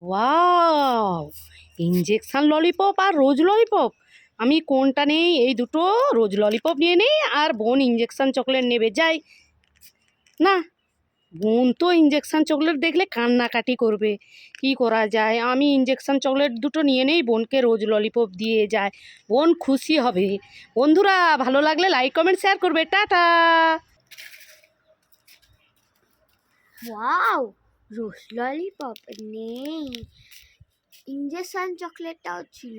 Wow, injection lollipop আর রোজ lollipop. আমি কোনটা নেই? এই দুটো রোজ ললিপপ নিয়ে নেই, আর বোন ইনজেকশন চকলেট নেবে। যাই না, বোন তো ইনজেকশন চকলেট দেখলে কান্নাকাটি করবে। কি করা যায়? আমি ইনজেকশন চকলেট দুটো নিয়ে নেই, বোনকে রোজ ললিপপ দিয়ে যায়, বোন খুশি হবে। বন্ধুরা, ভালো লাগলে লাইক কমেন্ট শেয়ার করবে। টাটা। ওয়াও, রোজ ললিপপ নেই, ইনজেকশন চকলেটটাও ছিল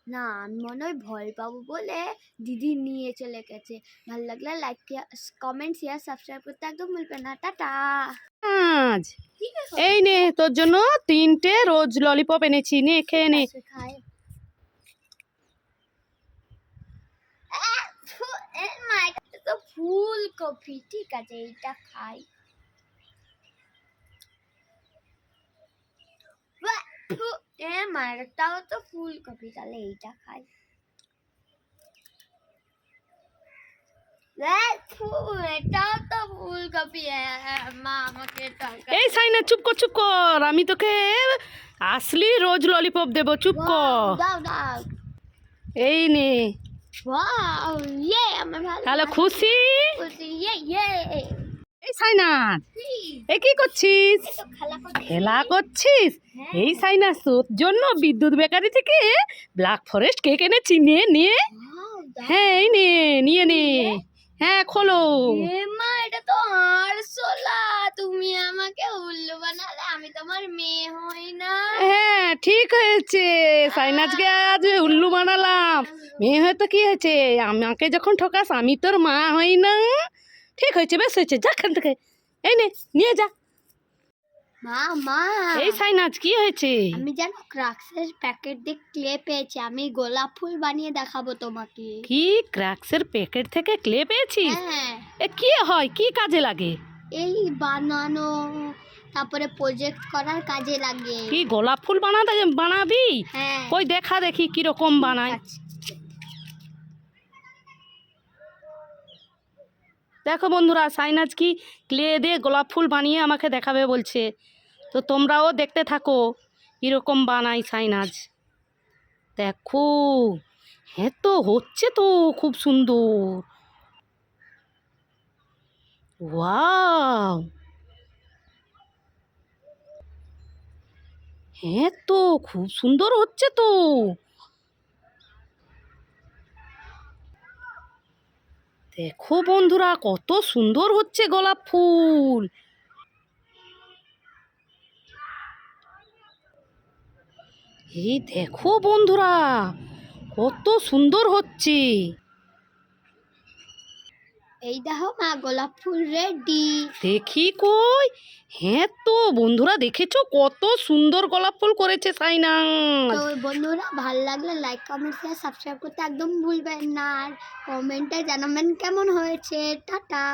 না। আমি মনে হয় ভয় পাবো বলে দিদি নিয়ে চলে গেছে। ভালো লাগলে লাইক কমেন্ট শেয়ার সাবস্ক্রাইব করতে একদম ভুলবে না। টাটা। আজ এই নে, তোর জন্য 3টে রোজ ললিপপ এনেছি, নে খেয়ে নে। খাই তো ফুলকপি, ঠিক আছে এইটা খাই। মায়েরটাও তো ফুলকপি, তাহলে এইটা খাই। এটাও তো ফুলকপি। মা আমাকে এই সাইনা, চুপ কর চুপ কর, আমি তোকে আসলি রোজ ললিপপ দেবো, চুপ কর। দাও দাও। এই নে। ওয়াও, ইয়ে আমার ভালো তাহলে খুশি? ইয়ে ইয়ে। এই সাইনাস, এই কি করছিস? খেলা করছিস? এই সাইনাস, তোর জন্য বিদ্যুৎ বেকারি থেকে ব্ল্যাক ফরেস্ট কেক এনেছি, নে নে। হ্যাঁ, এই নে, নিয়ে নে। হ্যাঁ, খোলো। মা, এটা তো আরশোলা। তুমি আমাকে উল্লু বানালে, আমি তোমার মেয়ে হই না। হ্যাঁ, ঠিক হয়েছে। সাইনাজকে আজ উল্লু বানালাম। মেয়ে হয়তো কি হয়েছে, আমাকে যখন ঠকাস আমি তোর মা হই না। ঠিক হয়েছে, বেশ হয়েছে, যা এখান থেকে। এই নে, নিয়ে যা। মা মা, এই সাইনাজ, কি হয়েছে? আমি জানো ক্রাক্সের প্যাকেট দিয়ে ক্লে পেয়েছি, আমি গোলাপ ফুল বানিয়ে দেখাবো তোমাকে। কি, ক্র্যাক্সের প্যাকেট থেকে ক্লে পেয়েছিস? হ্যাঁ, এ কি হয়, কি কাজে লাগে? এই বানানো, তারপরে প্রজেক্ট করার কাজে লাগে। কি গোলাপ ফুল বানাবি? হ্যাঁ, কই দেখা দেখি কিরকম বানায়। আচ্ছা। দেখো বন্ধুরা, সাইনাজ কি ক্লে দিয়ে গোলাপ ফুল বানিয়ে আমাকে দেখাবে বলছে। তো তোমরাও দেখতে থাকো কীরকম বানাই সাইনাজ। দেখো, হ্যাঁ তো হচ্ছে তো, খুব সুন্দর। ওয়াও, হ্যাঁ তো খুব সুন্দর হচ্ছে তো। দেখো বন্ধুরা, কত সুন্দর হচ্ছে গোলাপ ফুল। এই দেখো বন্ধুরা, কত সুন্দর হচ্ছে। এই দেখো মা, গোলাপ ফুল রেডি। দেখি কই। হ্যাঁ তো বন্ধুরা, দেখেছো কত সুন্দর গোলাপ ফুল করেছে সাইনাজ। তো বন্ধুরা, ভালো লাগলে লাইক কমেন্ট শেয়ার সাবস্ক্রাইব করতে একদম ভুলবেন না, আর কমেন্টে জানাবেন কেমন হয়েছে। টাটা।